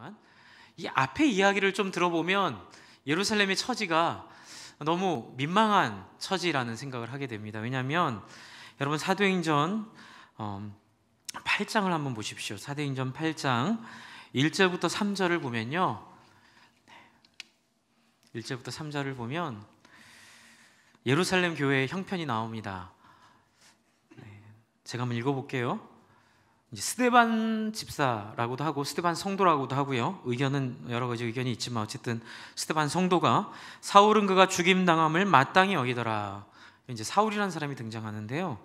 있지만 이 앞에 이야기를 좀 들어보면 예루살렘의 처지가 너무 민망한 처지라는 생각을 하게 됩니다. 왜냐하면 여러분 사도행전 8장을 한번 보십시오. 사도행전 8장 1절부터 3절을 보면요, 1절부터 3절을 보면 예루살렘 교회의 형편이 나옵니다. 제가 한번 읽어볼게요. 이제 스데반 집사라고도 하고 스데반 성도라고도 하고요, 의견은 여러 가지 의견이 있지만 어쨌든 스데반 성도가 사울은 그가 죽임당함을 마땅히 여기더라. 이제 사울이라는 사람이 등장하는데요,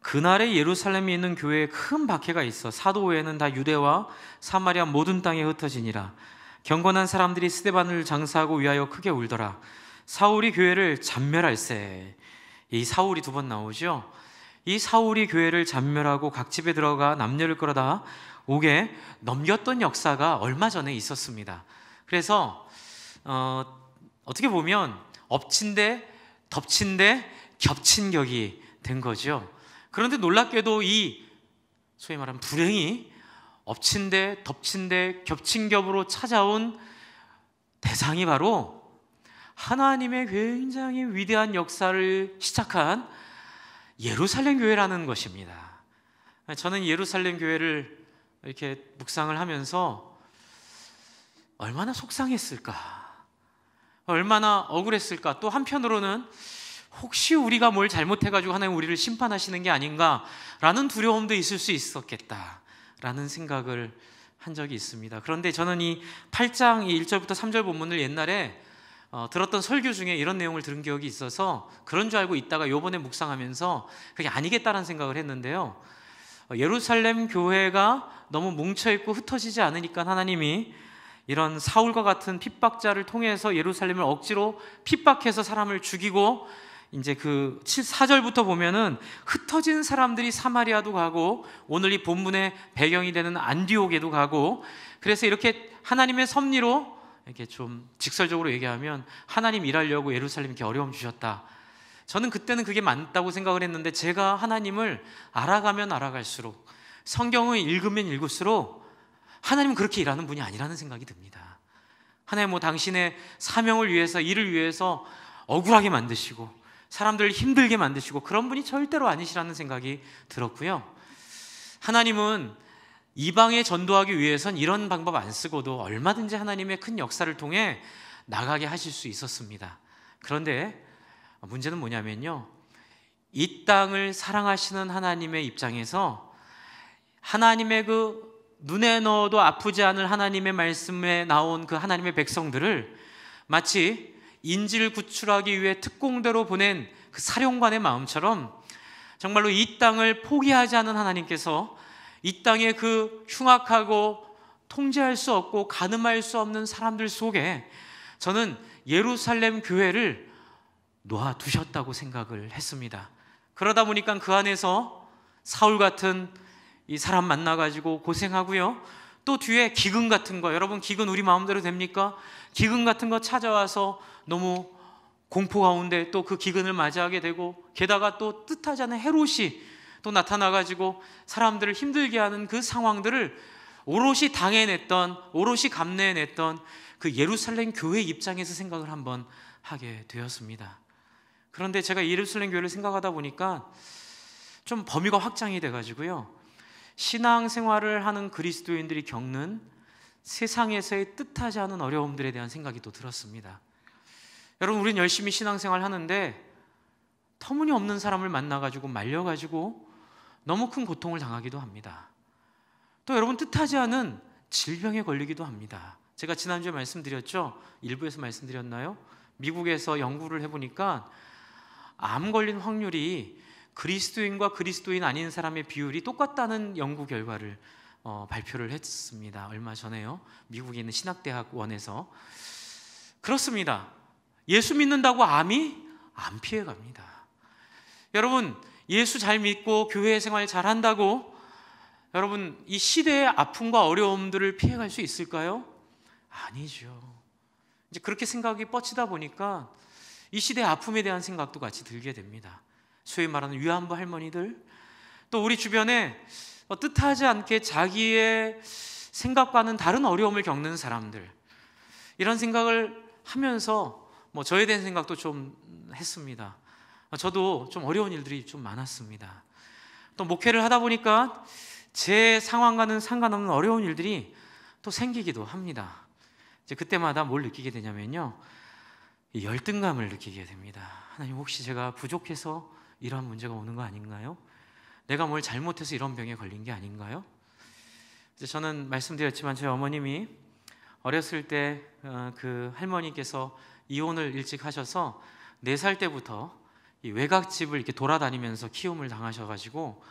그날에 예루살렘에 있는 교회에 큰 박해가 있어 사도 외에는 다 유대와 사마리아 모든 땅에 흩어지니라. 경건한 사람들이 스데반을 장사하고 위하여 크게 울더라. 사울이 교회를 잔멸할세. 이 사울이 두 번 나오죠. 이 사울이 교회를 잔멸하고 각 집에 들어가 남녀를 끌어다 옥에 넘겼던 역사가 얼마 전에 있었습니다. 그래서 어떻게 보면 엎친 데 덮친 데 겹친 격이 된 거죠. 그런데 놀랍게도 이 소위 말하는 불행이 엎친 데 덮친 데 겹친 겹으로 찾아온 대상이 바로 하나님의 굉장히 위대한 역사를 시작한 예루살렘 교회라는 것입니다. 저는 예루살렘 교회를 이렇게 묵상을 하면서 얼마나 속상했을까, 얼마나 억울했을까, 또 한편으로는 혹시 우리가 뭘 잘못해가지고 하나님 우리를 심판하시는 게 아닌가라는 두려움도 있을 수 있었겠다라는 생각을 한 적이 있습니다. 그런데 저는 이 8장 1절부터 3절 본문을 옛날에 들었던 설교 중에 이런 내용을 들은 기억이 있어서 그런 줄 알고 있다가 요번에 묵상하면서 그게 아니겠다라는 생각을 했는데요, 예루살렘 교회가 너무 뭉쳐있고 흩어지지 않으니까 하나님이 이런 사울과 같은 핍박자를 통해서 예루살렘을 억지로 핍박해서 사람을 죽이고, 이제 그 4절부터 보면은 흩어진 사람들이 사마리아도 가고 오늘 이 본문의 배경이 되는 안디옥에도 가고, 그래서 이렇게 하나님의 섭리로 이렇게 좀 직설적으로 얘기하면 하나님 일하려고 예루살렘 이렇게 어려움 주셨다. 저는 그때는 그게 맞다고 생각을 했는데 제가 하나님을 알아가면 알아갈수록, 성경을 읽으면 읽을수록 하나님은 그렇게 일하는 분이 아니라는 생각이 듭니다. 하나님 뭐 당신의 사명을 위해서, 일을 위해서 억울하게 만드시고 사람들을 힘들게 만드시고 그런 분이 절대로 아니시라는 생각이 들었고요, 하나님은 이방에 전도하기 위해선 이런 방법 안 쓰고도 얼마든지 하나님의 큰 역사를 통해 나가게 하실 수 있었습니다. 그런데 문제는 뭐냐면요, 이 땅을 사랑하시는 하나님의 입장에서 하나님의 그 눈에 넣어도 아프지 않을 하나님의 말씀에 나온 그 하나님의 백성들을 마치 인질 구출하기 위해 특공대로 보낸 그 사령관의 마음처럼 정말로 이 땅을 포기하지 않은 하나님께서 이 땅의 그 흉악하고 통제할 수 없고 가늠할 수 없는 사람들 속에 저는 예루살렘 교회를 놓아두셨다고 생각을 했습니다. 그러다 보니까 그 안에서 사울 같은 이 사람 만나가지고 고생하고요, 또 뒤에 기근 같은 거, 여러분 기근 우리 마음대로 됩니까? 기근 같은 거 찾아와서 너무 공포 가운데 또 그 기근을 맞이하게 되고, 게다가 또 뜻하지 않은 헤롯이 또 나타나가지고 사람들을 힘들게 하는 그 상황들을 오롯이 당해냈던, 오롯이 감내해냈던 그 예루살렘 교회 입장에서 생각을 한번 하게 되었습니다. 그런데 제가 예루살렘 교회를 생각하다 보니까 좀 범위가 확장이 돼가지고요, 신앙생활을 하는 그리스도인들이 겪는 세상에서의 뜻하지 않은 어려움들에 대한 생각이 또 들었습니다. 여러분, 우리는 열심히 신앙생활 하는데 터무니없는 사람을 만나가지고 말려가지고 너무 큰 고통을 당하기도 합니다. 또 여러분, 뜻하지 않은 질병에 걸리기도 합니다. 제가 지난주에 말씀드렸죠? 일부에서 말씀드렸나요? 미국에서 연구를 해보니까 암 걸린 확률이 그리스도인과 그리스도인 아닌 사람의 비율이 똑같다는 연구 결과를 발표를 했습니다. 얼마 전에요, 미국에 있는 신학대학원에서. 그렇습니다. 예수 믿는다고 암이 안 피해갑니다. 여러분, 예수 잘 믿고 교회 생활 잘 한다고 여러분 이 시대의 아픔과 어려움들을 피해갈 수 있을까요? 아니죠. 이제 그렇게 생각이 뻗치다 보니까 이 시대의 아픔에 대한 생각도 같이 들게 됩니다. 소위 말하는 위안부 할머니들, 또 우리 주변에 뜻하지 않게 자기의 생각과는 다른 어려움을 겪는 사람들, 이런 생각을 하면서 저에 대한 생각도 좀 했습니다. 저도 좀 어려운 일들이 좀 많았습니다. 또 목회를 하다 보니까 제 상황과는 상관없는 어려운 일들이 또 생기기도 합니다. 이제 그때마다 뭘 느끼게 되냐면요, 이 열등감을 느끼게 됩니다. 하나님, 혹시 제가 부족해서 이러한 문제가 오는 거 아닌가요? 내가 뭘 잘못해서 이런 병에 걸린 게 아닌가요? 이제 저는 말씀드렸지만 저희 어머님이 어렸을 때 그 할머니께서 이혼을 일찍 하셔서 4살 때부터 이 외갓집을 이렇게 돌아다니면서 키움을 당하셔가지고,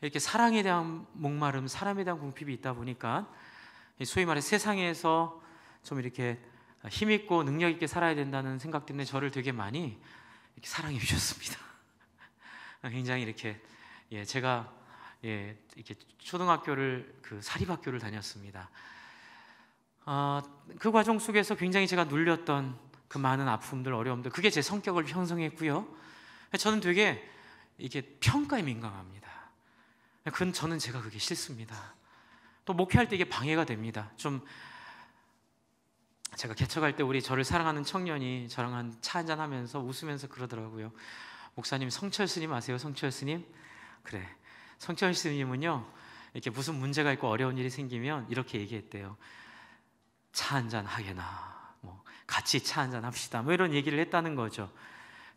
이렇게 사랑에 대한 목마름, 사람에 대한 궁핍이 있다 보니까 소위 말해 세상에서 좀 이렇게 힘있고 능력 있게 살아야 된다는 생각 때문에 저를 되게 많이 이렇게 사랑해 주셨습니다. 굉장히 이렇게 제가 이렇게 초등학교를 그 사립학교를 다녔습니다. 그 과정 속에서 굉장히 제가 눌렸던 그 많은 아픔들, 어려움들, 그게 제 성격을 형성했고요. 저는 되게 이게 평가에 민감합니다. 저는 제가 그게 싫습니다. 또 목회할 때 이게 방해가 됩니다. 좀 제가 개척할 때 우리 저를 사랑하는 청년이 저랑 차 한잔 하면서 웃으면서 그러더라고요. 목사님, 성철 스님 아세요? 성철 스님? 그래, 성철 스님은요, 이렇게 무슨 문제가 있고 어려운 일이 생기면 이렇게 얘기했대요. 차 한잔 하게나, 같이 차 한잔 합시다, 이런 얘기를 했다는 거죠.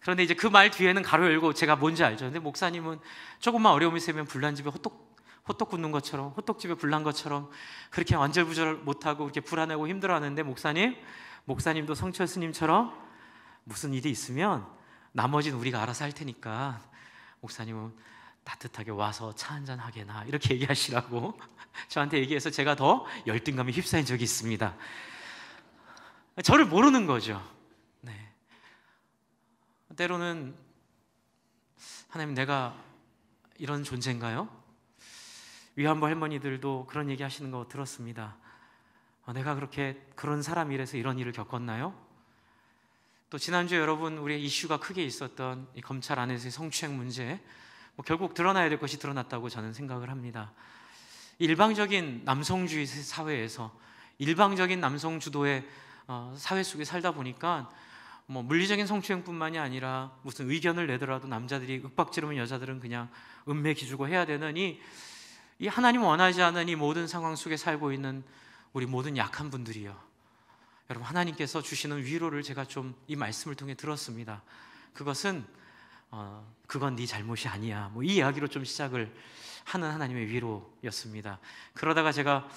그런데 이제 그 말 뒤에는 가로 열고 제가 뭔지 알죠. 근데 목사님은 조금만 어려움이 있으면 불난 집에 호떡 굽는 것처럼, 호떡집에 불난 것처럼 그렇게 안절부절 못하고 그렇게 불안하고 힘들어하는데, 목사님도 성철 스님처럼 무슨 일이 있으면 나머지는 우리가 알아서 할 테니까 목사님은 따뜻하게 와서 차 한잔 하게나, 이렇게 얘기하시라고 저한테 얘기해서 제가 더 열등감에 휩싸인 적이 있습니다. 저를 모르는 거죠. 네. 때로는 하나님, 내가 이런 존재인가요? 위안부 할머니들도 그런 얘기 하시는 거 들었습니다. 내가 그런 사람이라서 이런 일을 겪었나요? 또 지난주에 여러분, 우리의 이슈가 크게 있었던 이 검찰 안에서의 성추행 문제, 결국 드러나야 될 것이 드러났다고 저는 생각을 합니다. 일방적인 남성주의 사회에서, 일방적인 남성 주도의 사회 속에 살다 보니까 물리적인 성추행뿐만이 아니라 무슨 의견을 내더라도 남자들이 윽박지르면 여자들은 그냥 은매기주고 해야 되는 이 하나님 원하지 않은 이 모든 상황 속에 살고 있는 우리 모든 약한 분들이요, 여러분, 하나님께서 주시는 위로를 제가 좀 이 말씀을 통해 들었습니다. 그것은 그건 네 잘못이 아니야, 이 이야기로 좀 시작을 하는 하나님의 위로였습니다. 그러다가 제가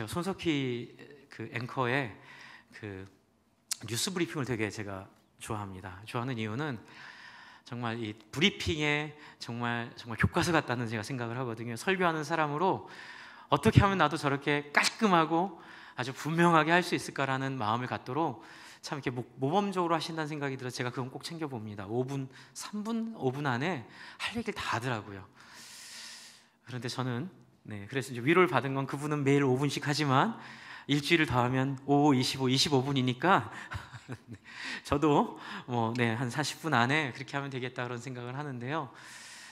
손석희 그 앵커의 그 뉴스 브리핑을 되게 제가 좋아합니다. 좋아하는 이유는 정말 이 브리핑에 정말 교과서 같다는 제가 생각을 하거든요. 설교하는 사람으로 어떻게 하면 나도 저렇게 깔끔하고 아주 분명하게 할 수 있을까라는 마음을 갖도록 참 이렇게 모범적으로 하신다는 생각이 들어서 제가 그건 꼭 챙겨봅니다. 5분 안에 할 얘기를 다 하더라고요. 그런데 저는 그래서 이제 위로를 받은 건, 그분은 매일 5분씩 하지만 일주일을 더하면 25분이니까 저도 한 40분 안에 그렇게 하면 되겠다, 그런 생각을 하는데요.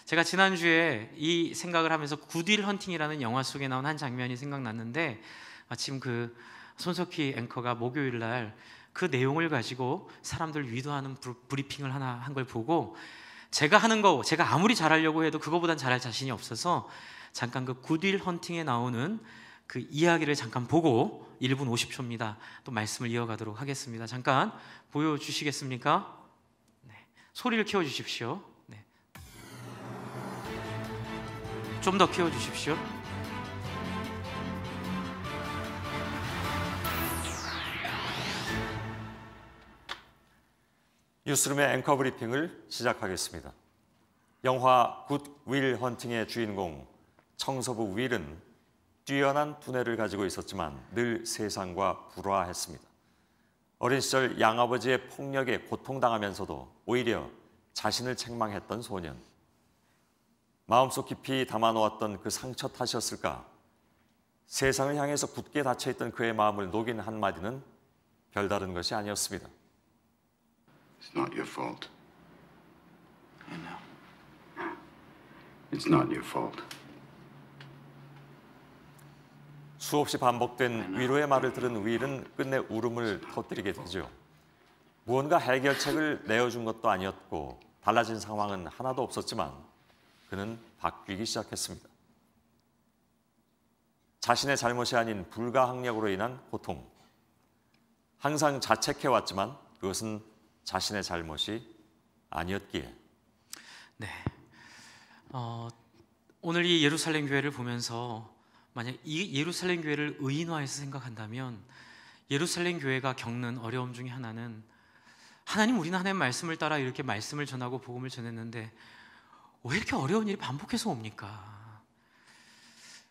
제가 지난주에 이 생각을 하면서 굿윌 헌팅이라는 영화 속에 나온 한 장면이 생각났는데, 마침 그 손석희 앵커가 목요일 날 그 내용을 가지고 사람들 위도하는 브리핑을 하나 한 걸 보고, 제가 하는 거 제가 아무리 잘하려고 해도 그거보단 잘할 자신이 없어서 잠깐 그 굿윌 헌팅에 나오는 그 이야기를 잠깐 보고 1분 50초입니다. 또 말씀을 이어가도록 하겠습니다. 잠깐 보여주시겠습니까? 소리를 키워주십시오. 좀 더 키워주십시오. 뉴스룸의 앵커 브리핑을 시작하겠습니다. 영화 굿윌 헌팅의 주인공 청소부 윌은 뛰어난 두뇌를 가지고 있었지만 늘 세상과 불화했습니다. 어린 시절 양아버지의 폭력에 고통당하면서도 오히려 자신을 책망했던 소년. 마음속 깊이 담아놓았던 그 상처 탓이었을까? 세상을 향해서 굳게 닫혀있던 그의 마음을 녹인 한마디는 별다른 것이 아니었습니다. It's not your fault. I know. It's not your fault. 수없이 반복된 위로의 말을 들은 윌은 끝내 울음을 터뜨리게 되죠. 무언가 해결책을 내어준 것도 아니었고 달라진 상황은 하나도 없었지만 그는 바뀌기 시작했습니다. 자신의 잘못이 아닌 불가항력으로 인한 고통. 항상 자책해왔지만 그것은 자신의 잘못이 아니었기에. 네. 오늘 이 예루살렘 교회를 보면서 만약 이 예루살렘 교회를 의인화해서 생각한다면 예루살렘 교회가 겪는 어려움 중에 하나는 하나님, 우리는 하나님의 말씀을 따라 이렇게 말씀을 전하고 복음을 전했는데 왜 이렇게 어려운 일이 반복해서 옵니까?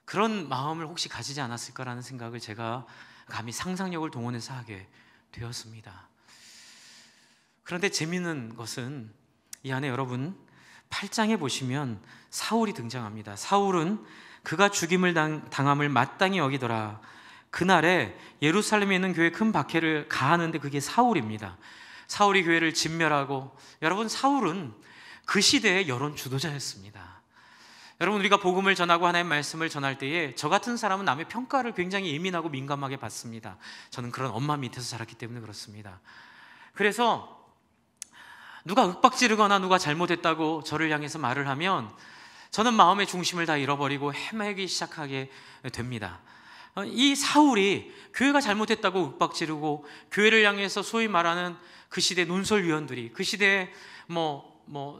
그런 마음을 혹시 가지지 않았을까라는 생각을 제가 감히 상상력을 동원해서 하게 되었습니다. 그런데 재미있는 것은 이 안에 여러분 8장에 보시면 사울이 등장합니다. 사울은 그가 죽임을 당함을 마땅히 여기더라. 그날에 예루살렘에 있는 교회에 큰 박해를 가하는데 그게 사울입니다. 사울이 교회를 진멸하고, 여러분 사울은 그 시대의 여론 주도자였습니다. 여러분, 우리가 복음을 전하고 하나님의 말씀을 전할 때에 저 같은 사람은 남의 평가를 굉장히 예민하고 민감하게 받습니다. 저는 그런 엄마 밑에서 자랐기 때문에 그렇습니다. 그래서 누가 윽박지르거나 누가 잘못했다고 저를 향해서 말을 하면 저는 마음의 중심을 다 잃어버리고 헤매기 시작하게 됩니다. 이 사울이 교회가 잘못했다고 윽박지르고 교회를 향해서 소위 말하는 그 시대 논설위원들이, 그 시대에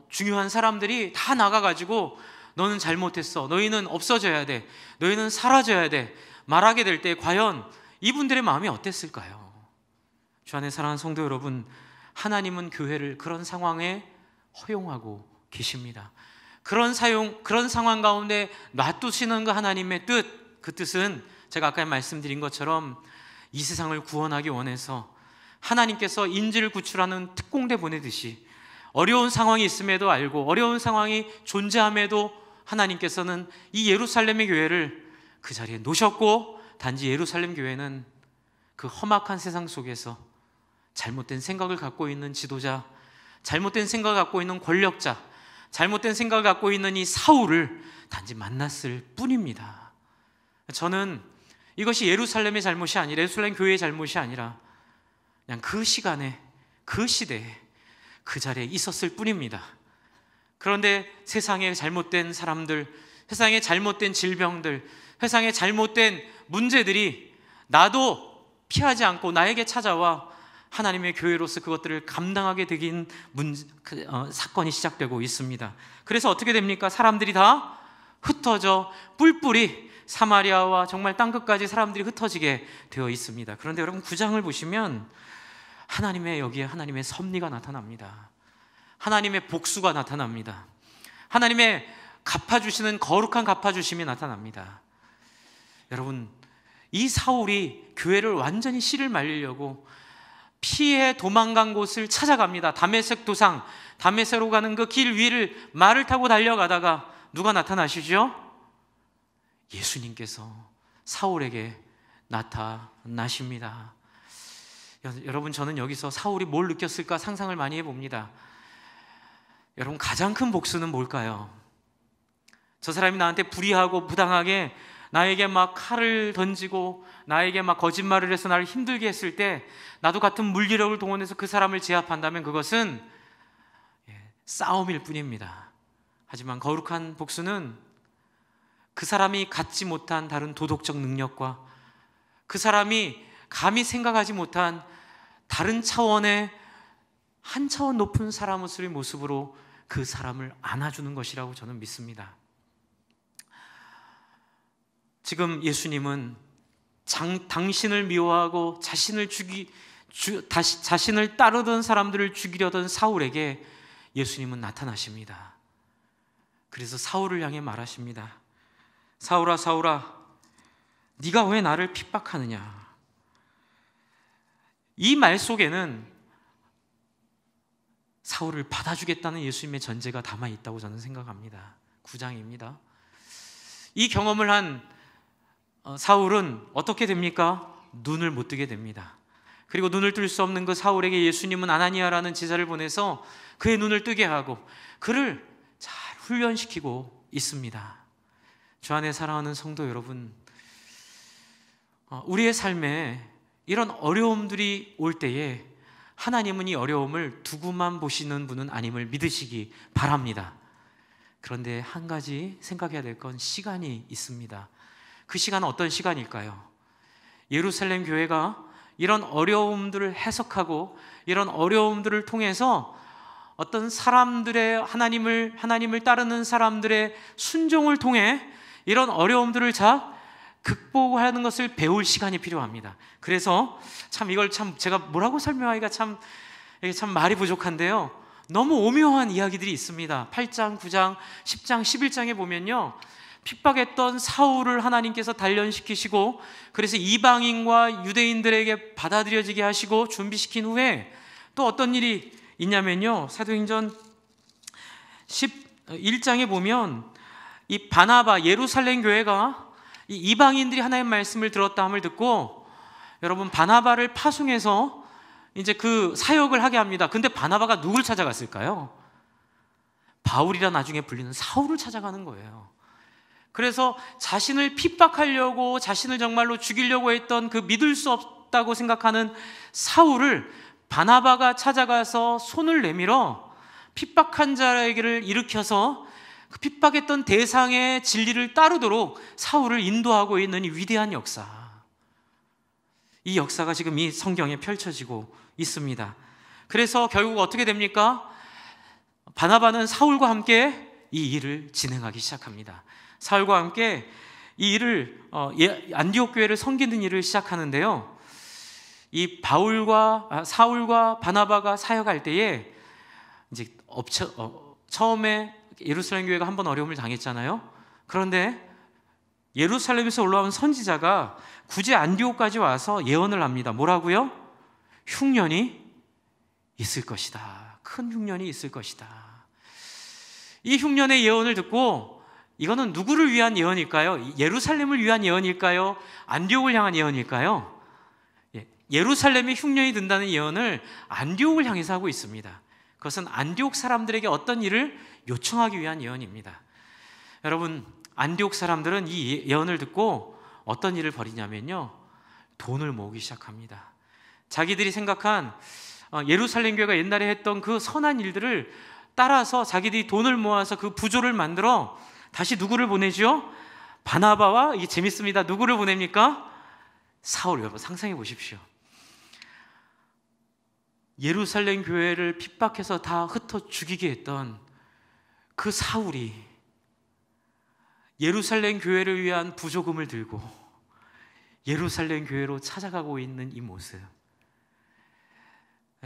중요한 사람들이 다 나가가지고 너는 잘못했어, 너희는 없어져야 돼, 너희는 사라져야 돼 말하게 될 때 과연 이분들의 마음이 어땠을까요? 주 안에 사랑하는 성도 여러분, 하나님은 교회를 그런 상황에 허용하고 계십니다. 그런 상황 가운데 놔두시는 그 하나님의 뜻, 그 뜻은 제가 아까 말씀드린 것처럼 이 세상을 구원하기 원해서 하나님께서 인지를 구출하는 특공대 보내듯이 어려운 상황이 있음에도 알고 어려운 상황이 존재함에도 하나님께서는 이 예루살렘의 교회를 그 자리에 놓으셨고, 단지 예루살렘 교회는 그 험악한 세상 속에서 잘못된 생각을 갖고 있는 지도자, 잘못된 생각을 갖고 있는 권력자, 잘못된 생각을 갖고 있는 이 사울을 단지 만났을 뿐입니다. 저는 이것이 예루살렘의 잘못이 아니라, 예루살렘 교회의 잘못이 아니라 그냥 그 시간에, 그 시대에, 그 자리에 있었을 뿐입니다. 그런데 세상에 잘못된 사람들, 세상에 잘못된 질병들, 세상에 잘못된 문제들이 나도 피하지 않고 나에게 찾아와 하나님의 교회로서 그것들을 감당하게 되긴 사건이 시작되고 있습니다. 그래서 어떻게 됩니까? 사람들이 다 흩어져 뿔뿔이 사마리아와 정말 땅끝까지 사람들이 흩어지게 되어 있습니다. 그런데 여러분 9장을 보시면 여기에 하나님의 섭리가 나타납니다. 하나님의 복수가 나타납니다. 하나님의 갚아주시는 거룩한 갚아주심이 나타납니다. 여러분, 이 사울이 교회를 완전히 씨를 말리려고 피해 도망간 곳을 찾아갑니다. 다메섹 도상, 다메섹으로 가는 그 길 위를 말을 타고 달려가다가 누가 나타나시죠? 예수님께서 사울에게 나타나십니다. 여러분, 저는 여기서 사울이 뭘 느꼈을까 상상을 많이 해봅니다. 여러분, 가장 큰 복수는 뭘까요? 저 사람이 나한테 불의하고 부당하게 나에게 막 칼을 던지고 나에게 막 거짓말을 해서 나를 힘들게 했을 때 나도 같은 물리력을 동원해서 그 사람을 제압한다면 그것은 싸움일 뿐입니다. 하지만 거룩한 복수는 그 사람이 갖지 못한 다른 도덕적 능력과 그 사람이 감히 생각하지 못한 다른 차원의 한 차원 높은 사람의 모습으로 그 사람을 안아주는 것이라고 저는 믿습니다. 지금 예수님은 당신을 미워하고 자신을 따르던 사람들을 죽이려던 사울에게 예수님은 나타나십니다. 그래서 사울을 향해 말하십니다. 사울아, 사울아, 네가 왜 나를 핍박하느냐? 이 말 속에는 사울을 받아주겠다는 예수님의 전제가 담아있다고 저는 생각합니다. 9장입니다. 이 경험을 한 사울은 어떻게 됩니까? 눈을 못 뜨게 됩니다. 그리고 눈을 뜰 수 없는 그 사울에게 예수님은 아나니아라는 제자를 보내서 그의 눈을 뜨게 하고 그를 잘 훈련시키고 있습니다. 주 안에 사랑하는 성도 여러분, 우리의 삶에 이런 어려움들이 올 때에 하나님은 이 어려움을 두고만 보시는 분은 아님을 믿으시기 바랍니다. 그런데 한 가지 생각해야 될 건 시간이 있습니다. 그 시간은 어떤 시간일까요? 예루살렘 교회가 이런 어려움들을 해석하고 이런 어려움들을 통해서 어떤 사람들의 하나님을 따르는 사람들의 순종을 통해 이런 어려움들을 극복하는 것을 배울 시간이 필요합니다. 그래서 이걸 제가 뭐라고 설명하기가 참 말이 부족한데요. 너무 오묘한 이야기들이 있습니다. 8장, 9장, 10장, 11장에 보면요, 핍박했던 사울을 하나님께서 단련시키시고 그래서 이방인과 유대인들에게 받아들여지게 하시고 준비시킨 후에 또 어떤 일이 있냐면요, 사도행전 11장에 보면 이 바나바, 예루살렘 교회가 이 이방인들이 하나님의 말씀을 들었다 함을 듣고, 여러분, 바나바를 파송해서 이제 그 사역을 하게 합니다. 근데 바나바가 누굴 찾아갔을까요? 바울이라 나중에 불리는 사울을 찾아가는 거예요. 그래서 자신을 핍박하려고, 자신을 정말로 죽이려고 했던 그 믿을 수 없다고 생각하는 사울을 바나바가 찾아가서 손을 내밀어 핍박한 자에게를 일으켜서 그 핍박했던 대상의 진리를 따르도록 사울을 인도하고 있는 이 위대한 역사, 이 역사가 지금 이 성경에 펼쳐지고 있습니다. 그래서 결국 어떻게 됩니까? 바나바는 사울과 함께 이 일을 진행하기 시작합니다. 사울과 함께 이 일을 안디옥 교회를 섬기는 일을 시작하는데요, 이 사울과 바나바가 사역할 때에 이제 처음에 예루살렘 교회가 한번 어려움을 당했잖아요. 그런데 예루살렘에서 올라온 선지자가 굳이 안디옥까지 와서 예언을 합니다. 뭐라고요? 흉년이 있을 것이다. 큰 흉년이 있을 것이다. 이 흉년의 예언을 듣고, 이거는 누구를 위한 예언일까요? 예루살렘을 위한 예언일까요? 안디옥을 향한 예언일까요? 예루살렘에 흉년이 든다는 예언을 안디옥을 향해서 하고 있습니다. 그것은 안디옥 사람들에게 어떤 일을 요청하기 위한 예언입니다. 여러분, 안디옥 사람들은 이 예언을 듣고 어떤 일을 벌이냐면요, 돈을 모으기 시작합니다. 자기들이 생각한 예루살렘 교회가 옛날에 했던 그 선한 일들을 따라서 자기들이 돈을 모아서 그 부조를 만들어 다시 누구를 보내죠? 바나바와, 이게 재밌습니다. 누구를 보냅니까? 사울. 여러분 상상해 보십시오. 예루살렘 교회를 핍박해서 다 흩어 죽이게 했던 그 사울이 예루살렘 교회를 위한 부조금을 들고 예루살렘 교회로 찾아가고 있는 이 모습,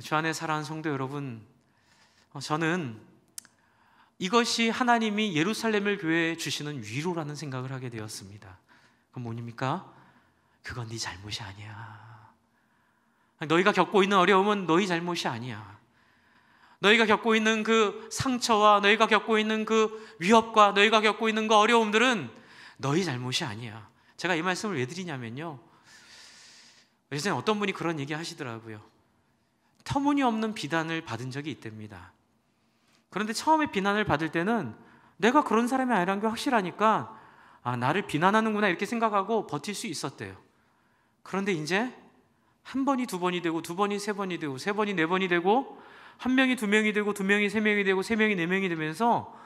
주 안에 사랑하는 성도 여러분, 저는 이것이 하나님이 예루살렘을 교회에 주시는 위로라는 생각을 하게 되었습니다. 그건 뭡니까? 그건 네 잘못이 아니야. 너희가 겪고 있는 어려움은 너희 잘못이 아니야. 너희가 겪고 있는 그 상처와 너희가 겪고 있는 그 위협과 너희가 겪고 있는 그 어려움들은 너희 잘못이 아니야. 제가 이 말씀을 왜 드리냐면요, 예전에 어떤 분이 그런 얘기 하시더라고요. 터무니없는 비난을 받은 적이 있답니다. 그런데 처음에 비난을 받을 때는 내가 그런 사람이 아니라는 게 확실하니까 나를 비난하는구나 이렇게 생각하고 버틸 수 있었대요. 그런데 이제 한 번이 두 번이 되고, 두 번이 세 번이 되고, 세 번이 네 번이 되고, 한 명이 두 명이 되고, 두 명이 세 명이 되고, 세 명이 네 명이 되면서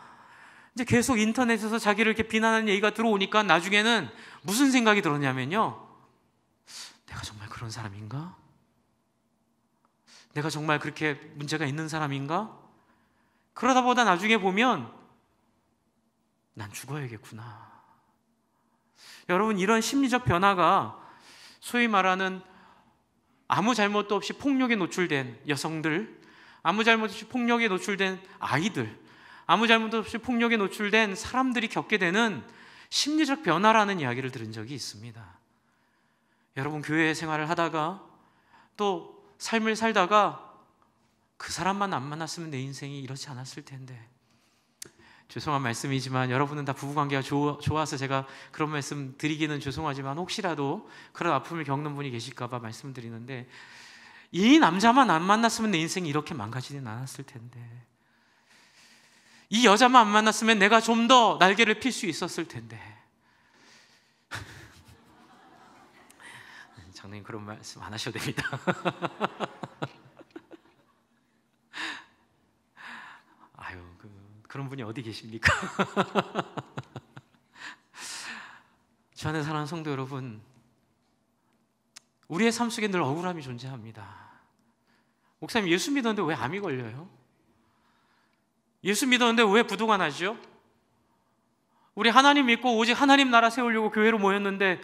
이제 계속 인터넷에서 자기를 이렇게 비난하는 얘기가 들어오니까 나중에는 무슨 생각이 들었냐면요, 내가 정말 그런 사람인가? 내가 정말 그렇게 문제가 있는 사람인가? 그러다 보다 나중에 보면 난 죽어야겠구나. 여러분, 이런 심리적 변화가 소위 말하는 아무 잘못도 없이 폭력에 노출된 여성들, 아무 잘못 없이 폭력에 노출된 아이들, 아무 잘못 없이 폭력에 노출된 사람들이 겪게 되는 심리적 변화라는 이야기를 들은 적이 있습니다. 여러분, 교회 생활을 하다가 또 삶을 살다가 그 사람만 안 만났으면 내 인생이 이렇지 않았을 텐데, 죄송한 말씀이지만 여러분은 다 부부관계가 좋아서 제가 그런 말씀 드리기는 죄송하지만 혹시라도 그런 아픔을 겪는 분이 계실까 봐 말씀드리는데, 이 남자만 안 만났으면 내 인생이 이렇게 망가지진 않았을 텐데, 이 여자만 안 만났으면 내가 좀 더 날개를 필 수 있었을 텐데, 장로님 그런 말씀 안 하셔도 됩니다. 아유, 그런 분이 어디 계십니까? 주 안에 사랑하는 성도 여러분, 우리의 삶 속에 늘 억울함이 존재합니다. 목사님, 예수 믿었는데 왜 암이 걸려요? 예수 믿었는데 왜 부도가 나죠? 우리 하나님 믿고 오직 하나님 나라 세우려고 교회로 모였는데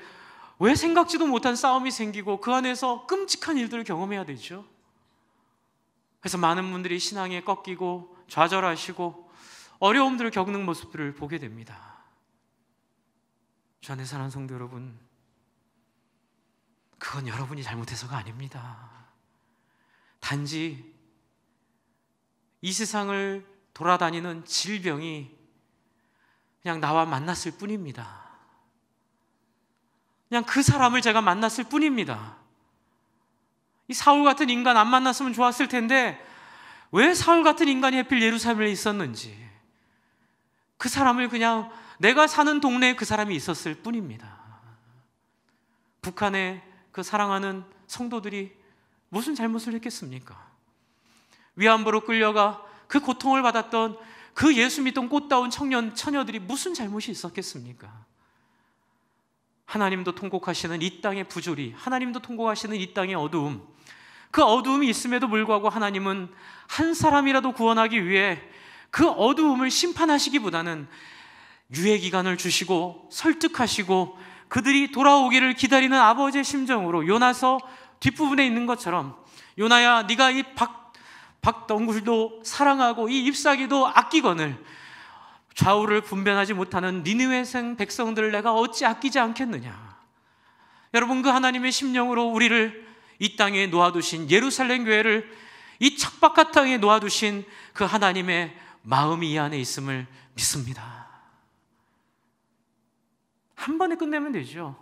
왜 생각지도 못한 싸움이 생기고 그 안에서 끔찍한 일들을 경험해야 되죠? 그래서 많은 분들이 신앙에 꺾이고 좌절하시고 어려움들을 겪는 모습들을 보게 됩니다. 주 안에 사랑하는 성도 여러분, 그건 여러분이 잘못해서가 아닙니다. 단지 이 세상을 돌아다니는 질병이 그냥 나와 만났을 뿐입니다. 그냥 그 사람을 제가 만났을 뿐입니다. 이 사울 같은 인간 안 만났으면 좋았을 텐데 왜 사울 같은 인간이 하필 예루살렘에 있었는지, 그 사람을 그냥 내가 사는 동네에 그 사람이 있었을 뿐입니다. 북한의 그 사랑하는 성도들이 무슨 잘못을 했겠습니까? 위안부로 끌려가 그 고통을 받았던 그 예수 믿던 꽃다운 처녀들이 무슨 잘못이 있었겠습니까? 하나님도 통곡하시는 이 땅의 부조리, 하나님도 통곡하시는 이 땅의 어두움, 그 어두움이 있음에도 불구하고 하나님은 한 사람이라도 구원하기 위해 그 어두움을 심판하시기보다는 유예 기간을 주시고 설득하시고 그들이 돌아오기를 기다리는 아버지의 심정으로 요나서 뒷부분에 있는 것처럼, 요나야 네가 이 박덩굴도 사랑하고 이 잎사귀도 아끼거늘 좌우를 분별하지 못하는 니느웨 백성들을 내가 어찌 아끼지 않겠느냐. 여러분, 그 하나님의 심령으로 우리를 이 땅에 놓아두신, 예루살렘 교회를 이 척박한 땅에 놓아두신 그 하나님의 마음이 이 안에 있음을 믿습니다. 한 번에 끝내면 되죠.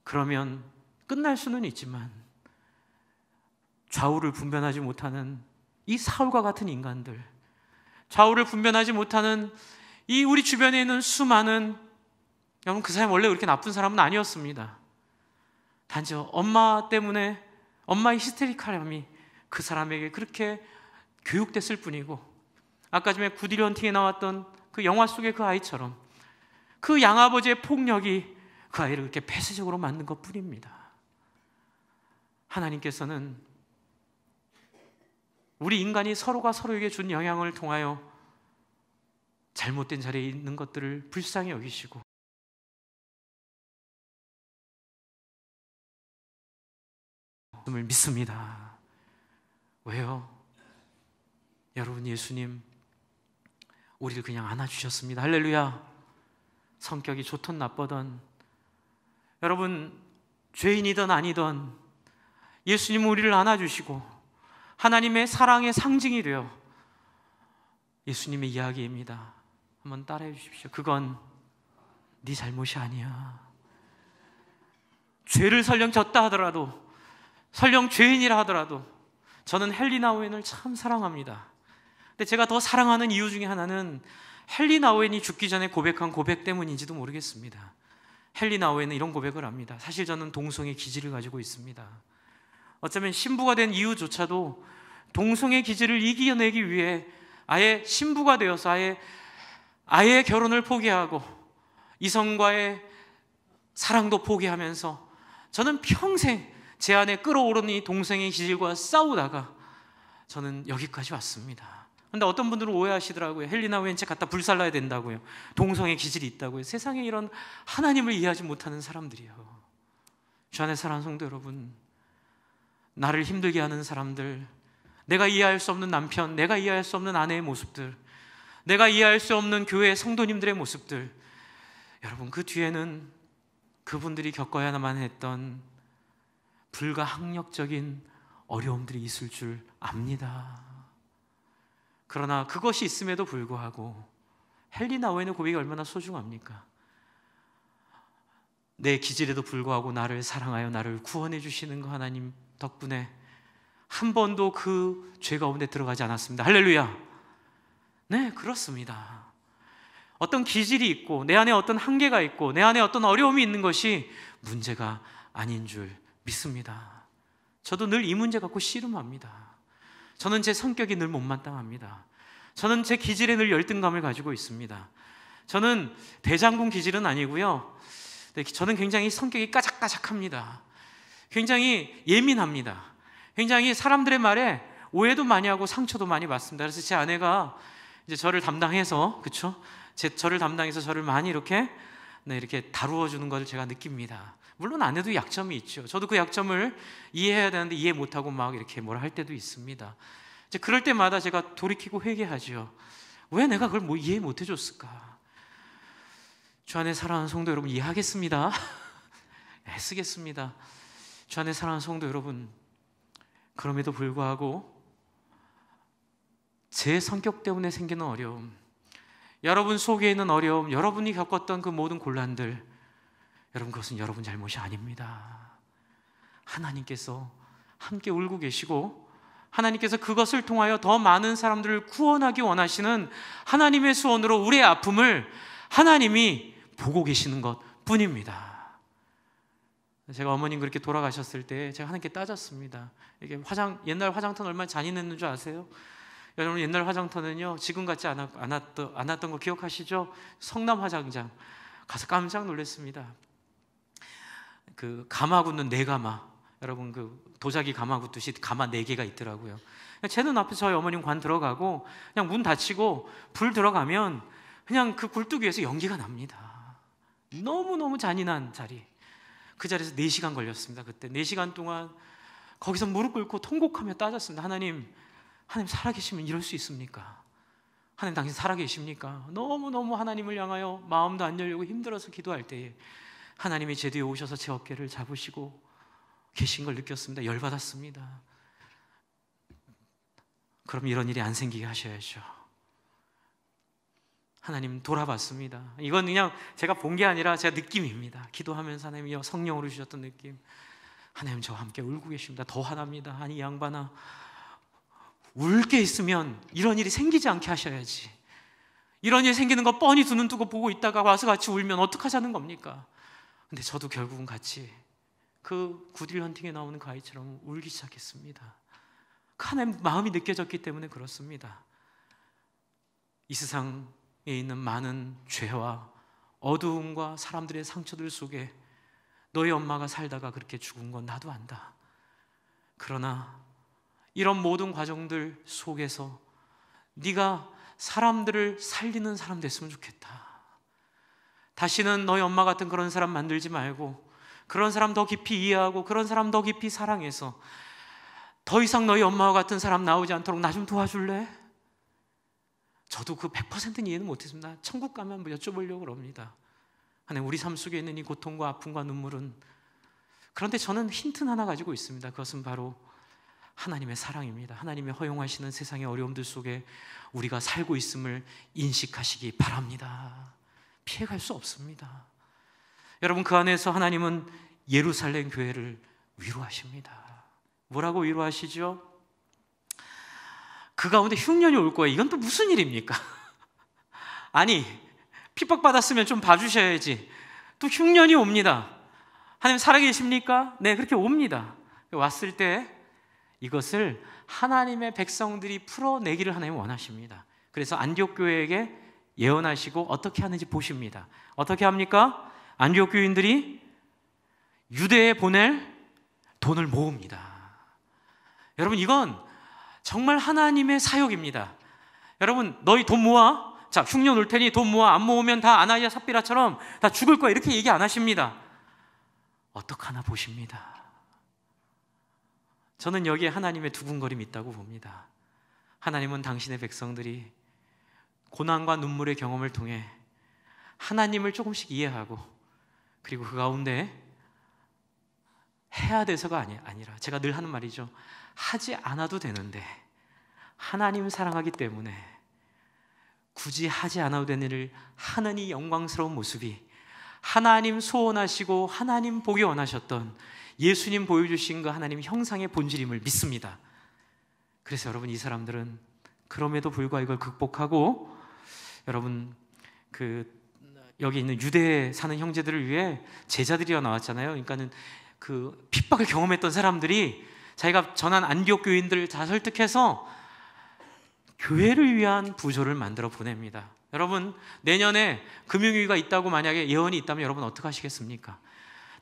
그러면 끝날 수는 있지만 좌우를 분별하지 못하는 이 사울과 같은 인간들, 좌우를 분별하지 못하는 이 우리 주변에 있는 수많은, 여러분 그 사람이 원래 그렇게 나쁜 사람은 아니었습니다. 단지 엄마 때문에, 엄마의 히스테리칼함이 그 사람에게 그렇게 교육됐을 뿐이고, 아까 전에 구디리 헌팅에 나왔던 그 영화 속의 그 아이처럼 그 양아버지의 폭력이 그 아이를 그렇게 폐쇄적으로 만든 것 뿐입니다. 하나님께서는 우리 인간이 서로가 서로에게 준 영향을 통하여 잘못된 자리에 있는 것들을 불쌍히 여기시고 을 믿습니다. 왜요? 여러분, 예수님 우리를 그냥 안아주셨습니다. 할렐루야. 성격이 좋든 나쁘든, 여러분 죄인이든 아니든 예수님은 우리를 안아주시고 하나님의 사랑의 상징이 되어, 예수님의 이야기입니다. 한번 따라해 주십시오. 그건 네 잘못이 아니야. 죄를 설령 졌다 하더라도, 설령 죄인이라 하더라도 저는 헨리 나우엔을 참 사랑합니다. 근데 제가 더 사랑하는 이유 중에 하나는 헨리 나우엔이 죽기 전에 고백한 고백 때문인지도 모르겠습니다. 헨리 나우엔은 이런 고백을 합니다. 사실 저는 동성애 기질을 가지고 있습니다. 어쩌면 신부가 된 이유조차도 동성애 기질을 이겨내기 위해 아예 신부가 되어서 아예 결혼을 포기하고 이성과의 사랑도 포기하면서 저는 평생 제 안에 끌어오르는 이 동성애 기질과 싸우다가 저는 여기까지 왔습니다. 그런데 어떤 분들은 오해하시더라고요. 헨리 나우엔 책 갖다 불살라야 된다고요. 동성애 기질이 있다고요. 세상에 이런 하나님을 이해하지 못하는 사람들이요. 주 안에 사랑하는 성도 여러분, 나를 힘들게 하는 사람들, 내가 이해할 수 없는 남편, 내가 이해할 수 없는 아내의 모습들, 내가 이해할 수 없는 교회 성도님들의 모습들, 여러분 그 뒤에는 그분들이 겪어야만 했던 불가항력적인 어려움들이 있을 줄 압니다. 그러나 그것이 있음에도 불구하고 헨리 나우엔의 고백이 얼마나 소중합니까? 내 기질에도 불구하고 나를 사랑하여 나를 구원해 주시는 그 하나님 덕분에 한 번도 그 죄 가운데 들어가지 않았습니다. 할렐루야. 네, 그렇습니다. 어떤 기질이 있고 내 안에 어떤 한계가 있고 내 안에 어떤 어려움이 있는 것이 문제가 아닌 줄 믿습니다. 저도 늘 이 문제 갖고 씨름합니다. 저는 제 성격이 늘 못마땅합니다. 저는 제 기질에 늘 열등감을 가지고 있습니다. 저는 대장군 기질은 아니고요. 저는 굉장히 성격이 까작까작합니다. 굉장히 예민합니다. 굉장히 사람들의 말에 오해도 많이 하고 상처도 많이 받습니다. 그래서 제 아내가 이제 저를 담당해서, 그렇죠? 저를 담당해서 저를 많이 이렇게 다루어 주는 것을 제가 느낍니다. 물론 아내도 약점이 있죠. 저도 그 약점을 이해해야 되는데 이해 못하고 막 이렇게 뭐라 할 때도 있습니다. 이제 그럴 때마다 제가 돌이키고 회개하죠. 왜 내가 그걸 이해 못 해줬을까? 주 안에 사랑하는 성도 여러분, 이해하겠습니다. 애쓰겠습니다. 주 안에 사랑하는 성도 여러분, 그럼에도 불구하고 제 성격 때문에 생기는 어려움, 여러분 속에 있는 어려움, 여러분이 겪었던 그 모든 곤란들, 여러분 그것은 여러분 잘못이 아닙니다. 하나님께서 함께 울고 계시고 하나님께서 그것을 통하여 더 많은 사람들을 구원하기 원하시는 하나님의 소원으로 우리의 아픔을 하나님이 보고 계시는 것 뿐입니다. 제가 어머님 그렇게 돌아가셨을 때 제가 하나님께 따졌습니다. 이게 옛날 화장터는 얼마나 잔인했는 줄 아세요? 여러분 옛날 화장터는요, 지금 같지 않았던 거 기억하시죠? 성남 화장장 가서 깜짝 놀랐습니다. 그 가마 굽는 네 가마, 여러분 그 도자기 가마 굽듯이 가마 4개가 있더라고요. 제 눈앞에 저희 어머님 관 들어가고 그냥 문 닫히고 불 들어가면 그냥 그 굴뚝 위에서 연기가 납니다. 너무너무 잔인한 자리. 그 자리에서 4시간 걸렸습니다. 그때 4시간 동안 거기서 무릎 꿇고 통곡하며 따졌습니다. 하나님 살아계시면 이럴 수 있습니까? 하나님 당신 살아계십니까? 너무너무 하나님을 향하여 마음도 안 열리고 힘들어서 기도할 때에 하나님이 제 뒤에 오셔서 제 어깨를 잡으시고 계신 걸 느꼈습니다. 열받았습니다. 그럼 이런 일이 안 생기게 하셔야죠. 하나님 돌아봤습니다. 이건 그냥 제가 본 게 아니라 제 느낌입니다. 기도하면서 하나님이여 성령으로 주셨던 느낌. 하나님 저와 함께 울고 계십니다. 더 화납니다. 아니 이 양반아, 울 게 있으면 이런 일이 생기지 않게 하셔야지. 이런 일이 생기는 거 뻔히 두 눈 뜨고 보고 있다가 와서 같이 울면 어떡하자는 겁니까? 근데 저도 결국은 같이 그 굿윌 헌팅에 나오는 그 아이처럼 울기 시작했습니다. 하나님 마음이 느껴졌기 때문에 그렇습니다. 이 세상에 있는 많은 죄와 어두움과 사람들의 상처들 속에 너희 엄마가 살다가 그렇게 죽은 건 나도 안다. 그러나 이런 모든 과정들 속에서 네가 사람들을 살리는 사람 됐으면 좋겠다. 다시는 너희 엄마 같은 그런 사람 만들지 말고 그런 사람 더 깊이 이해하고 그런 사람 더 깊이 사랑해서 더 이상 너희 엄마와 같은 사람 나오지 않도록 나 좀 도와줄래? 저도 그 100%는 이해는 못했습니다. 천국 가면 여쭤보려고 그럽니다. 하나님 우리 삶 속에 있는 이 고통과 아픔과 눈물은, 그런데 저는 힌트 하나 가지고 있습니다. 그것은 바로 하나님의 사랑입니다. 하나님의 허용하시는 세상의 어려움들 속에 우리가 살고 있음을 인식하시기 바랍니다. 피해갈 수 없습니다. 여러분 그 안에서 하나님은 예루살렘 교회를 위로하십니다. 뭐라고 위로하시죠? 그 가운데 흉년이 올 거예요. 이건 또 무슨 일입니까? 아니 핍박받았으면 좀 봐주셔야지. 또 흉년이 옵니다. 하나님 살아계십니까? 네, 그렇게 옵니다. 왔을 때 이것을 하나님의 백성들이 풀어내기를 하나님 원하십니다. 그래서 안디옥 교회에게 예언하시고 어떻게 하는지 보십니다. 어떻게 합니까? 안디옥 교인들이 유대에 보낼 돈을 모읍니다. 여러분 이건 정말 하나님의 사역입니다. 여러분 너희 돈 모아. 자, 흉년 올 테니 돈 모아. 안 모으면 다 아나니아 삽비라처럼 다 죽을 거야. 이렇게 얘기 안 하십니다. 어떡하나 보십니다. 저는 여기에 하나님의 두근거림이 있다고 봅니다. 하나님은 당신의 백성들이 고난과 눈물의 경험을 통해 하나님을 조금씩 이해하고 그리고 그 가운데 해야 돼서가 아니라 제가 늘 하는 말이죠. 하지 않아도 되는데 하나님 사랑하기 때문에 굳이 하지 않아도 되는 일을 하는 이 영광스러운 모습이 하나님 소원하시고 하나님 보기 원하셨던 예수님 보여주신 그 하나님 형상의 본질임을 믿습니다. 그래서 여러분 이 사람들은 그럼에도 불구하고 이걸 극복하고 여러분 여기 있는 유대에 사는 형제들을 위해 제자들이 나왔잖아요. 그러니까는 그 핍박을 경험했던 사람들이 자기가 전한 안디옥 교인들을 다 설득해서 교회를 위한 부조를 만들어 보냅니다. 여러분, 내년에 금융위기가 있다고 만약에 예언이 있다면 여러분 어떻게 하시겠습니까?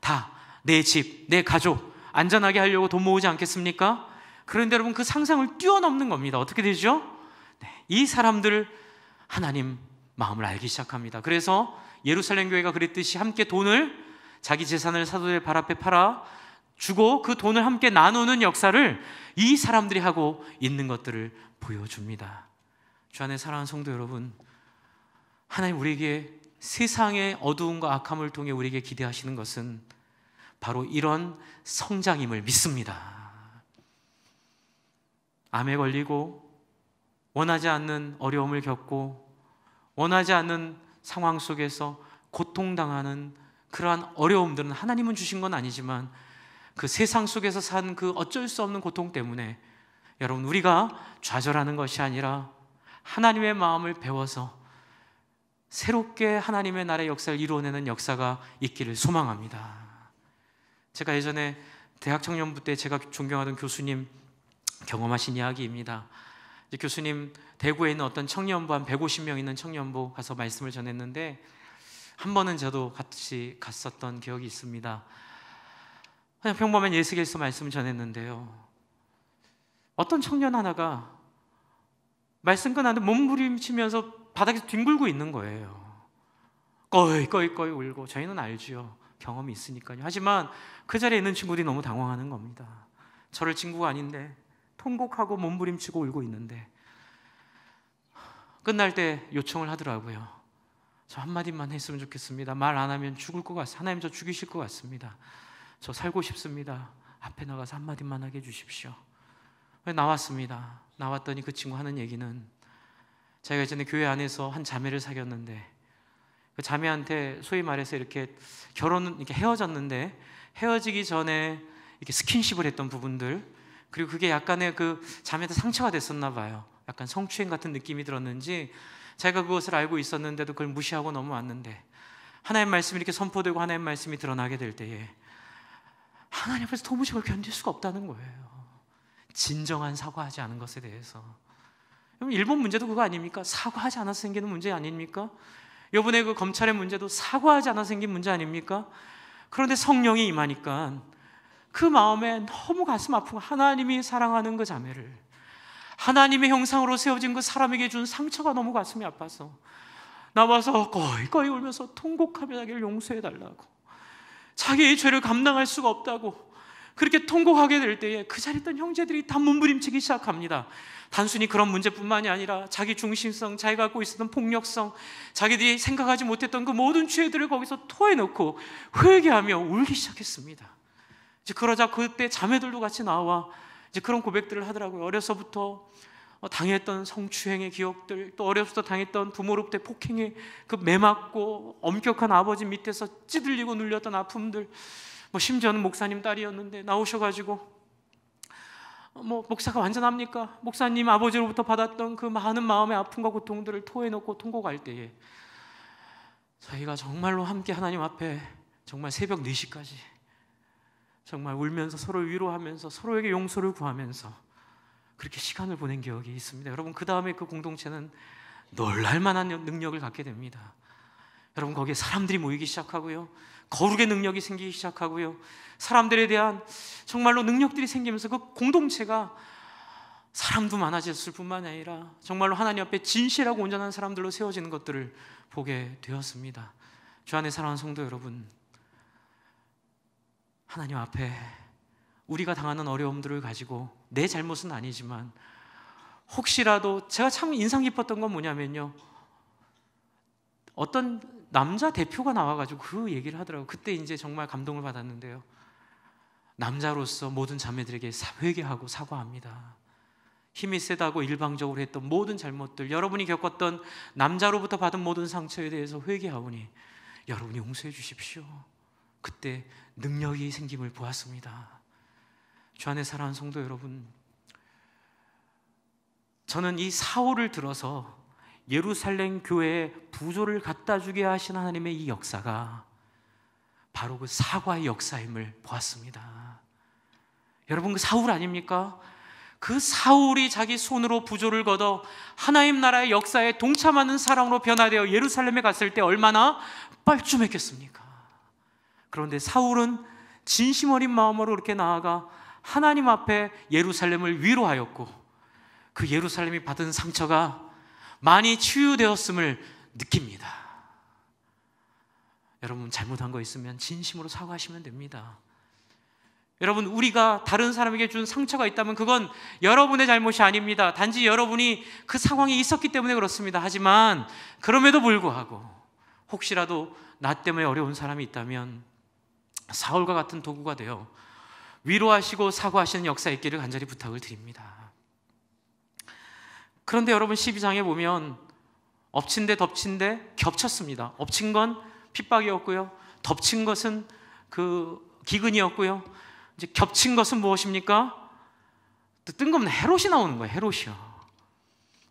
다 내 집, 내 가족 안전하게 하려고 돈 모으지 않겠습니까? 그런데 여러분, 그 상상을 뛰어넘는 겁니다. 어떻게 되죠? 네, 이 사람들 하나님 마음을 알기 시작합니다. 그래서 예루살렘 교회가 그랬듯이 함께 돈을, 자기 재산을 사도들 발 앞에 팔아 주고 그 돈을 함께 나누는 역사를 이 사람들이 하고 있는 것들을 보여줍니다. 주 안에 사랑하는 성도 여러분, 하나님 우리에게 세상의 어두움과 악함을 통해 우리에게 기대하시는 것은 바로 이런 성장임을 믿습니다. 암에 걸리고 원하지 않는 어려움을 겪고 원하지 않는 상황 속에서 고통당하는 그러한 어려움들은 하나님은 주신 건 아니지만 그 세상 속에서 산 그 어쩔 수 없는 고통 때문에 여러분, 우리가 좌절하는 것이 아니라 하나님의 마음을 배워서 새롭게 하나님의 나라의 역사를 이루어내는 역사가 있기를 소망합니다. 제가 예전에 대학 청년부 때 제가 존경하던 교수님 경험하신 이야기입니다. 이제 교수님 대구에 있는 어떤 청년부, 한 150명 있는 청년부 가서 말씀을 전했는데, 한 번은 저도 같이 갔었던 기억이 있습니다. 그냥 평범한 예수께서 말씀을 전했는데요, 어떤 청년 하나가 말씀 끝났는데 몸부림치면서 바닥에서 뒹굴고 있는 거예요. 꺼이 울고. 저희는 알지요, 경험이 있으니까요. 하지만 그 자리에 있는 친구들이 너무 당황하는 겁니다. 저를 친구가 아닌데 통곡하고 몸부림치고 울고 있는데, 끝날 때 요청을 하더라고요. 저 한마디만 했으면 좋겠습니다. 말 안 하면 죽을 것 같습니다. 하나님 저 죽이실 것 같습니다. 저 살고 싶습니다. 앞에 나가서 한마디만 하게 해주십시오. 나왔습니다. 나왔더니 그 친구 하는 얘기는, 자기가 예전에 교회 안에서 한 자매를 사귀었는데 그 자매한테 소위 말해서 이렇게 이렇게 헤어졌는데, 헤어지기 전에 이렇게 스킨십을 했던 부분들, 그리고 그게 약간의 그 자매한테 상처가 됐었나 봐요. 약간 성추행 같은 느낌이 들었는지 자기가 그것을 알고 있었는데도 그걸 무시하고 넘어왔는데, 하나님 말씀이 이렇게 선포되고 하나님 말씀이 드러나게 될 때에 하나님 앞에서 도무지 그걸 견딜 수가 없다는 거예요. 진정한 사과하지 않은 것에 대해서. 일본 문제도 그거 아닙니까? 사과하지 않아서 생기는 문제 아닙니까? 이번에 그 검찰의 문제도 사과하지 않아서 생긴 문제 아닙니까? 그런데 성령이 임하니까 그 마음에 너무 가슴 아프고, 하나님이 사랑하는 그 자매를, 하나님의 형상으로 세워진 그 사람에게 준 상처가 너무 가슴이 아파서 나와서 꺼이 울면서 통곡하며 자기를 용서해달라고, 자기의 죄를 감당할 수가 없다고 그렇게 통곡하게 될 때에 그 자리에 있던 형제들이 다 몸부림치기 시작합니다. 단순히 그런 문제뿐만이 아니라 자기 중심성, 자기가 갖고 있었던 폭력성, 자기들이 생각하지 못했던 그 모든 죄들을 거기서 토해놓고 회개하며 울기 시작했습니다. 이제 그러자 그때 자매들도 같이 나와 이제 그런 고백들을 하더라고요. 어려서부터 당했던 성추행의 기억들, 또 어려서부터 당했던 부모로부터의 폭행의 그 매맞고 엄격한 아버지 밑에서 찌들리고 눌렸던 아픔들, 심지어는 목사님 딸이었는데 나오셔가지고 목사가 완전합니까? 목사님 아버지로부터 받았던 그 많은 마음의 아픔과 고통들을 토해놓고 통곡할 때에 저희가 정말로 함께 하나님 앞에 정말 새벽 4시까지 정말 울면서 서로 위로하면서 서로에게 용서를 구하면서 그렇게 시간을 보낸 기억이 있습니다. 여러분, 그 다음에 그 공동체는 놀랄만한 능력을 갖게 됩니다. 여러분, 거기에 사람들이 모이기 시작하고요, 거룩의 능력이 생기기 시작하고요, 사람들에 대한 정말로 능력들이 생기면서 그 공동체가 사람도 많아졌을 뿐만 아니라 정말로 하나님 앞에 진실하고 온전한 사람들로 세워지는 것들을 보게 되었습니다. 주 안에 사랑하는 성도 여러분, 하나님 앞에 우리가 당하는 어려움들을 가지고 내 잘못은 아니지만 혹시라도, 제가 참 인상 깊었던 건 뭐냐면요, 어떤 남자 대표가 나와가지고 그 얘기를 하더라고요. 그때 이제 정말 감동을 받았는데요, 남자로서 모든 자매들에게 회개하고 사과합니다. 힘이 세다고 일방적으로 했던 모든 잘못들, 여러분이 겪었던 남자로부터 받은 모든 상처에 대해서 회개하오니 여러분이 용서해 주십시오. 그때 능력이 생김을 보았습니다. 주 안에 사랑하는 성도 여러분, 저는 이 사울을 들어서 예루살렘 교회에 부조를 갖다 주게 하신 하나님의 이 역사가 바로 그 사과의 역사임을 보았습니다. 여러분, 그 사울 아닙니까? 그 사울이 자기 손으로 부조를 걷어 하나님 나라의 역사에 동참하는 사람으로 변화되어 예루살렘에 갔을 때 얼마나 뻘쭘했겠습니까? 그런데 사울은 진심 어린 마음으로 이렇게 나아가 하나님 앞에 예루살렘을 위로하였고, 그 예루살렘이 받은 상처가 많이 치유되었음을 느낍니다. 여러분, 잘못한 거 있으면 진심으로 사과하시면 됩니다. 여러분, 우리가 다른 사람에게 준 상처가 있다면 그건 여러분의 잘못이 아닙니다. 단지 여러분이 그 상황이 있었기 때문에 그렇습니다. 하지만 그럼에도 불구하고 혹시라도 나 때문에 어려운 사람이 있다면 사울과 같은 도구가 되어 위로하시고 사과하시는 역사 있기를 간절히 부탁을 드립니다. 그런데 여러분, 12장에 보면 엎친 데 덮친 데 겹쳤습니다. 엎친 건 핍박이었고요, 덮친 것은 그 기근이었고요, 이제 겹친 것은 무엇입니까? 또 뜬금없는 헤롯이 나오는 거예요. 헤롯이요.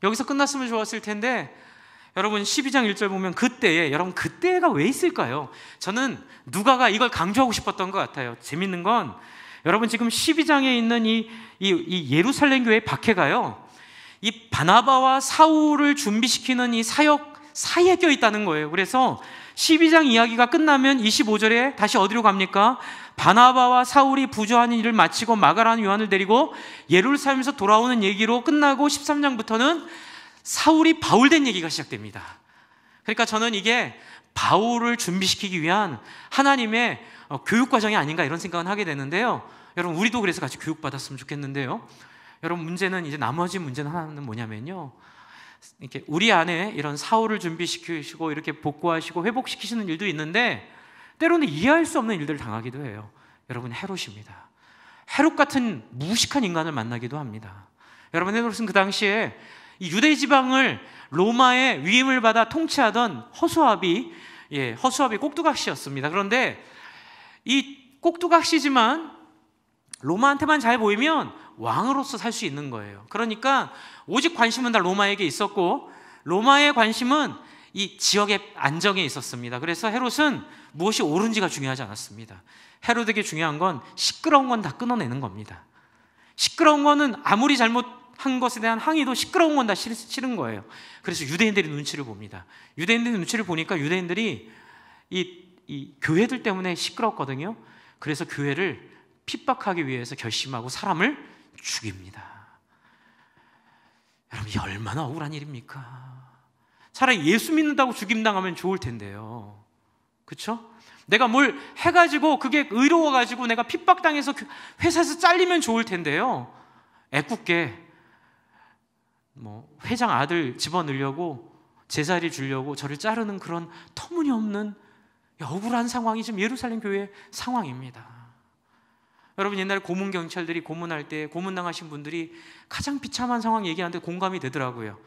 여기서 끝났으면 좋았을 텐데, 여러분 12장 1절 보면 그때에, 여러분 그때가 왜 있을까요? 저는 누가가 이걸 강조하고 싶었던 것 같아요. 재밌는 건 여러분, 지금 12장에 있는 이 예루살렘 교회 박해가요, 이 바나바와 사울을 준비시키는 이 사역 사이에 껴 있다는 거예요. 그래서 12장 이야기가 끝나면 25절에 다시 어디로 갑니까? 바나바와 사울이 부조하는 일을 마치고 마가라는 요한을 데리고 예루살렘에서 돌아오는 얘기로 끝나고 13장부터는 사울이 바울된 얘기가 시작됩니다. 그러니까 저는 이게 바울을 준비시키기 위한 하나님의 교육과정이 아닌가 이런 생각은 하게 되는데요. 여러분, 우리도 그래서 같이 교육받았으면 좋겠는데요. 여러분, 문제는 이제 나머지 문제는 하나는 뭐냐면요, 이렇게 우리 안에 이런 사울을 준비시키시고 이렇게 복구하시고 회복시키시는 일도 있는데 때로는 이해할 수 없는 일들을 당하기도 해요. 여러분, 헤롯입니다. 헤롯 같은 무식한 인간을 만나기도 합니다. 여러분, 헤롯은 그 당시에 이 유대 지방을 로마의 위임을 받아 통치하던 허수아비 꼭두각시였습니다. 그런데 이 꼭두각시지만 로마한테만 잘 보이면 왕으로서 살 수 있는 거예요. 그러니까 오직 관심은 다 로마에게 있었고, 로마의 관심은 이 지역의 안정에 있었습니다. 그래서 헤롯은 무엇이 옳은지가 중요하지 않았습니다. 헤롯에게 중요한 건 시끄러운 건 다 끊어내는 겁니다. 시끄러운 거는 아무리 잘못한 것에 대한 항의도 시끄러운 건 다 싫은 거예요. 그래서 유대인들이 눈치를 봅니다. 유대인들이 눈치를 보니까 유대인들이 이 교회들 때문에 시끄럽거든요. 그래서 교회를 핍박하기 위해서 결심하고 사람을 죽입니다. 여러분, 이게 얼마나 억울한 일입니까? 차라리 예수 믿는다고 죽임당하면 좋을 텐데요. 그렇죠? 내가 뭘 해가지고 그게 의로워가지고 내가 핍박당해서 회사에서 잘리면 좋을 텐데요. 애꿎게 회장 아들 집어넣으려고 제자리 주려고 저를 자르는 그런 터무니없는 억울한 상황이 지금 예루살렘 교회의 상황입니다. 여러분, 옛날에 고문 경찰들이 고문할 때 고문당하신 분들이 가장 비참한 상황 얘기하는데 공감이 되더라고요.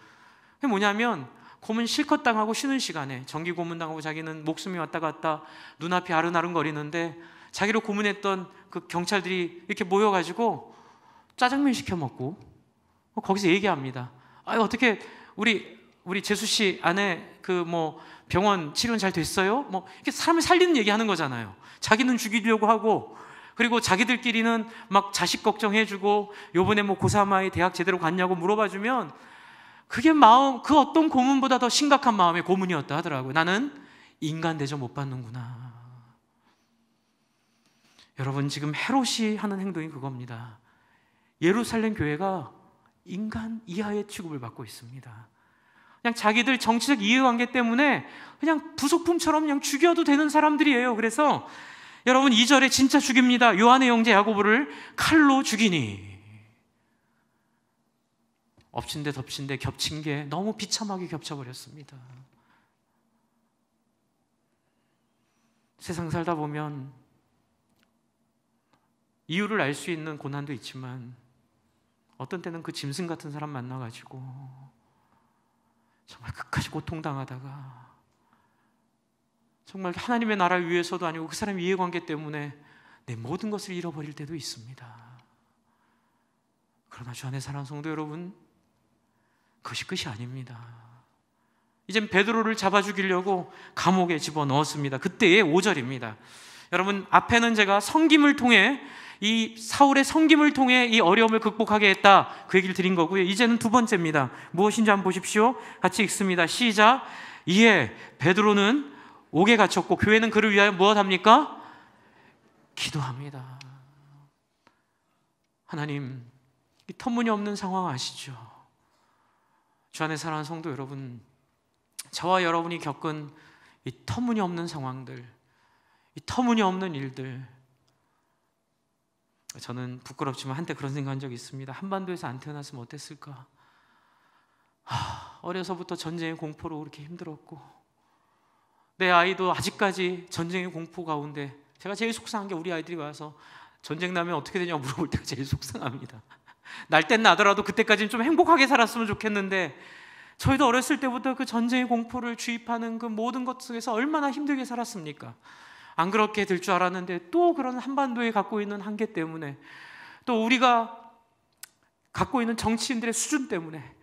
그게 뭐냐면, 고문 실컷 당하고 쉬는 시간에 정기 고문 당하고 자기는 목숨이 왔다 갔다 눈앞이 아른아른거리는데 자기를 고문했던 그 경찰들이 이렇게 모여가지고 짜장면 시켜 먹고 거기서 얘기합니다. 어떻게 우리 재수 씨 아내 병원 치료는 잘 됐어요? 이렇게 사람을 살리는 얘기하는 거잖아요. 자기는 죽이려고 하고, 그리고 자기들끼리는 막 자식 걱정해주고, 요번에 고3 아이 대학 제대로 갔냐고 물어봐주면 그게 그 어떤 고문보다 더 심각한 마음의 고문이었다 하더라고요. 나는 인간 대접 못 받는구나. 여러분, 지금 헤롯이 하는 행동이 그겁니다. 예루살렘 교회가 인간 이하의 취급을 받고 있습니다. 그냥 자기들 정치적 이해관계 때문에 그냥 부속품처럼 그냥 죽여도 되는 사람들이에요. 그래서 여러분, 2절에 진짜 죽입니다. 요한의 형제 야고보를 칼로 죽이니. 엎친 데 덮친 데 겹친 게 너무 비참하게 겹쳐버렸습니다. 세상 살다 보면 이유를 알 수 있는 고난도 있지만 어떤 때는 그 짐승 같은 사람 만나가지고 정말 끝까지 고통당하다가 정말 하나님의 나라를 위해서도 아니고 그 사람의 이해관계 때문에 내 모든 것을 잃어버릴 때도 있습니다. 그러나 주 안에 사랑하는 성도 여러분, 그것이 끝이 아닙니다. 이젠 베드로를 잡아 죽이려고 감옥에 집어넣었습니다. 그때의 5절입니다. 여러분, 앞에는 제가 섬김을 통해, 이 사울의 섬김을 통해 이 어려움을 극복하게 했다, 그 얘기를 드린 거고요. 이제는 두 번째입니다. 무엇인지 한번 보십시오. 같이 읽습니다. 시작. 이에 베드로는 옥에 갇혔고 교회는 그를 위하여 무엇합니까? 기도합니다. 하나님, 이 터무니없는 상황 아시죠? 주 안에 사랑하는 성도 여러분, 저와 여러분이 겪은 이 터무니없는 상황들, 이 터무니없는 일들, 저는 부끄럽지만 한때 그런 생각한 적이 있습니다. 한반도에서 안 태어났으면 어땠을까? 어려서부터 전쟁의 공포로 그렇게 힘들었고, 내 아이도 아직까지 전쟁의 공포 가운데, 제가 제일 속상한 게 우리 아이들이 와서 전쟁 나면 어떻게 되냐고 물어볼 때가 제일 속상합니다. 날 땐 나더라도 그때까지는 좀 행복하게 살았으면 좋겠는데, 저희도 어렸을 때부터 그 전쟁의 공포를 주입하는 그 모든 것 속에서 얼마나 힘들게 살았습니까? 안 그렇게 될 줄 알았는데 또 그런 한반도에 갖고 있는 한계 때문에, 또 우리가 갖고 있는 정치인들의 수준 때문에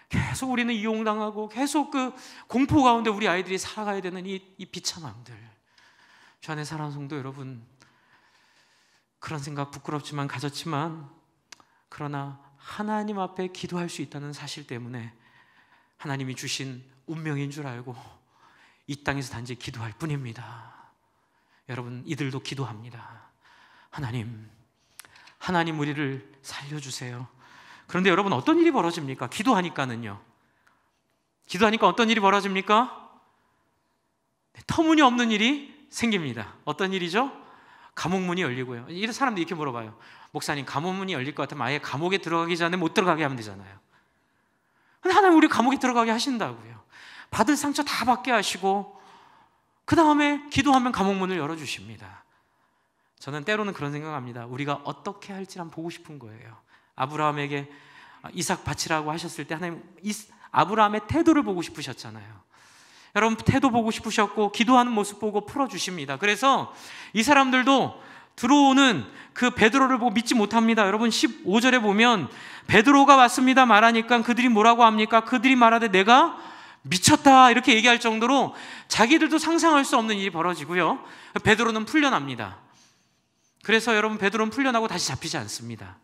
계속 우리는 이용당하고 계속 그 공포 가운데 우리 아이들이 살아가야 되는 이 비참함들. 주 안에 사랑하는 성도 여러분, 그런 생각 부끄럽지만 가졌지만, 그러나 하나님 앞에 기도할 수 있다는 사실 때문에 하나님이 주신 운명인 줄 알고 이 땅에서 단지 기도할 뿐입니다. 여러분, 이들도 기도합니다. 하나님 우리를 살려주세요. 그런데 여러분, 어떤 일이 벌어집니까? 기도하니까는요. 기도하니까 어떤 일이 벌어집니까? 터무니없는 일이 생깁니다. 어떤 일이죠? 감옥문이 열리고요. 이런 사람들이 이렇게 물어봐요. 목사님, 감옥문이 열릴 것 같으면 아예 감옥에 들어가기 전에 못 들어가게 하면 되잖아요. 근데 하나님 우리 감옥에 들어가게 하신다고요. 받을 상처 다 받게 하시고, 그 다음에 기도하면 감옥문을 열어주십니다. 저는 때로는 그런 생각합니다. 우리가 어떻게 할지 한번 보고 싶은 거예요. 아브라함에게 이삭 바치라고 하셨을 때 하나님 아브라함의 태도를 보고 싶으셨잖아요. 여러분, 태도 보고 싶으셨고 기도하는 모습 보고 풀어주십니다. 그래서 이 사람들도 들어오는 그 베드로를 보고 믿지 못합니다. 여러분, 15절에 보면 베드로가 왔습니다 말하니까 그들이 뭐라고 합니까? 그들이 말하되 내가 미쳤다, 이렇게 얘기할 정도로 자기들도 상상할 수 없는 일이 벌어지고요. 베드로는 풀려납니다. 그래서 여러분, 베드로는 풀려나고 다시 잡히지 않습니다.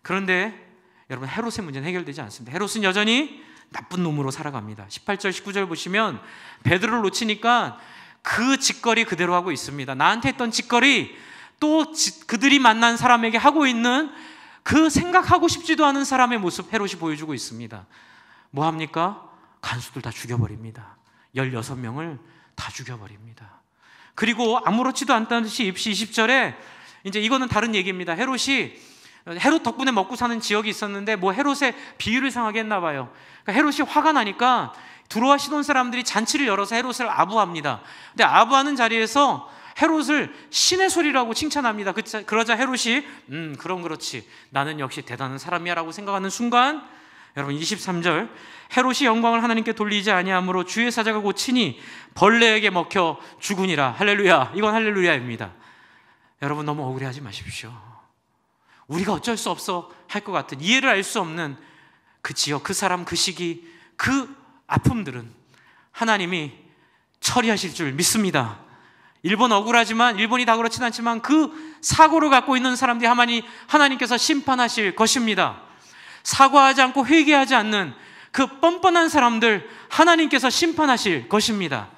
그런데 여러분, 헤롯의 문제는 해결되지 않습니다. 헤롯은 여전히 나쁜 놈으로 살아갑니다. 18절 19절 보시면 베드로를 놓치니까 그 짓거리 그대로 하고 있습니다. 나한테 했던 짓거리 또 그들이 만난 사람에게 하고 있는 그 생각하고 싶지도 않은 사람의 모습 헤롯이 보여주고 있습니다. 뭐 합니까? 간수들 다 죽여버립니다. 16명을 다 죽여버립니다. 그리고 아무렇지도 않다는 듯이 입시 20절에 이제 이거는 다른 얘기입니다. 헤롯 덕분에 먹고 사는 지역이 있었는데 뭐 헤롯의 비위를 상하게 했나 봐요. 그러니까 헤롯이 화가 나니까 두로와 시돈 사람들이 잔치를 열어서 헤롯을 아부합니다. 근데 아부하는 자리에서 헤롯을 신의 소리라고 칭찬합니다. 그러자 헤롯이 그럼 그렇지, 나는 역시 대단한 사람이야 라고 생각하는 순간, 여러분 23절, 헤롯이 영광을 하나님께 돌리지 아니하므로 주의 사자가 고치니 벌레에게 먹혀 죽으니라. 할렐루야. 이건 할렐루야입니다. 여러분, 너무 억울해하지 마십시오. 우리가 어쩔 수 없어 할 것 같은, 이해를 알 수 없는 그 지역, 그 사람, 그 시기, 그 아픔들은 하나님이 처리하실 줄 믿습니다. 일본 억울하지만, 일본이 다 그렇진 않지만 그 사고를 갖고 있는 사람들이 하나님께서 심판하실 것입니다. 사과하지 않고 회개하지 않는 그 뻔뻔한 사람들 하나님께서 심판하실 것입니다.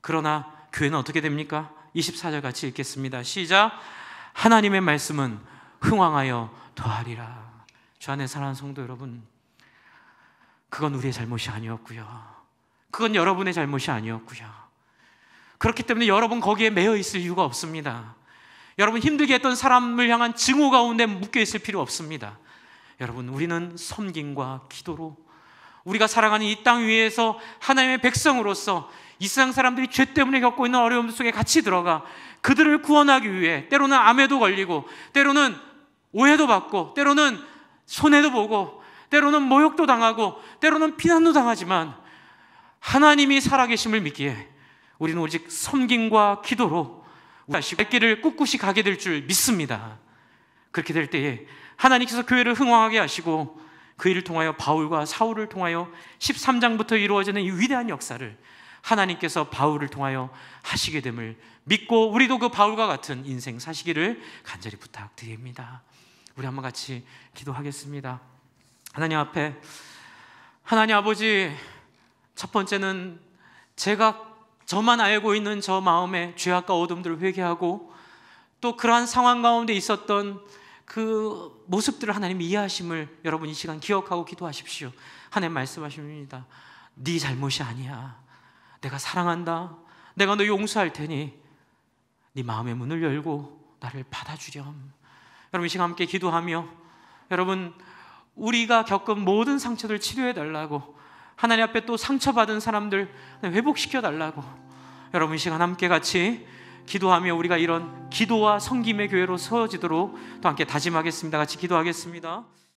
그러나 교회는 어떻게 됩니까? 24절 같이 읽겠습니다. 시작. 하나님의 말씀은 흥왕하여 더하리라. 주 안에 사랑하는 성도 여러분, 그건 우리의 잘못이 아니었고요, 그건 여러분의 잘못이 아니었고요. 그렇기 때문에 여러분 거기에 매여 있을 이유가 없습니다. 여러분 힘들게 했던 사람을 향한 증오 가운데 묶여 있을 필요 없습니다. 여러분, 우리는 섬김과 기도로 우리가 살아가는 이 땅 위에서 하나님의 백성으로서 이 세상 사람들이 죄 때문에 겪고 있는 어려움 속에 같이 들어가 그들을 구원하기 위해 때로는 암에도 걸리고, 때로는 오해도 받고, 때로는 손해도 보고, 때로는 모욕도 당하고, 때로는 비난도 당하지만 하나님이 살아계심을 믿기에 우리는 오직 섬김과 기도로 갈 길을 꿋꿋이 가게 될 줄 믿습니다. 그렇게 될 때에 하나님께서 교회를 흥왕하게 하시고 그 일을 통하여 바울과 사울을 통하여 13장부터 이루어지는 이 위대한 역사를 하나님께서 바울을 통하여 하시게 됨을 믿고 우리도 그 바울과 같은 인생 사시기를 간절히 부탁드립니다. 우리 한번 같이 기도하겠습니다. 하나님 앞에, 하나님 아버지, 첫 번째는 제가 저만 알고 있는 저 마음의 죄악과 어둠들을 회개하고 또 그러한 상황 가운데 있었던 그 모습들을 하나님 이해하심을 여러분 이 시간 기억하고 기도하십시오. 하나님 말씀하십니다. 네 잘못이 아니야. 내가 사랑한다. 내가 너 용서할 테니 네 마음의 문을 열고 나를 받아주렴. 여러분 이 시간 함께 기도하며 여러분 우리가 겪은 모든 상처들 치료해 달라고, 하나님 앞에 또 상처받은 사람들 회복시켜 달라고 여러분 이 시간 함께 같이 기도하며 우리가 이런 기도와 섬김의 교회로 세워지도록 또 함께 다짐하겠습니다. 같이 기도하겠습니다.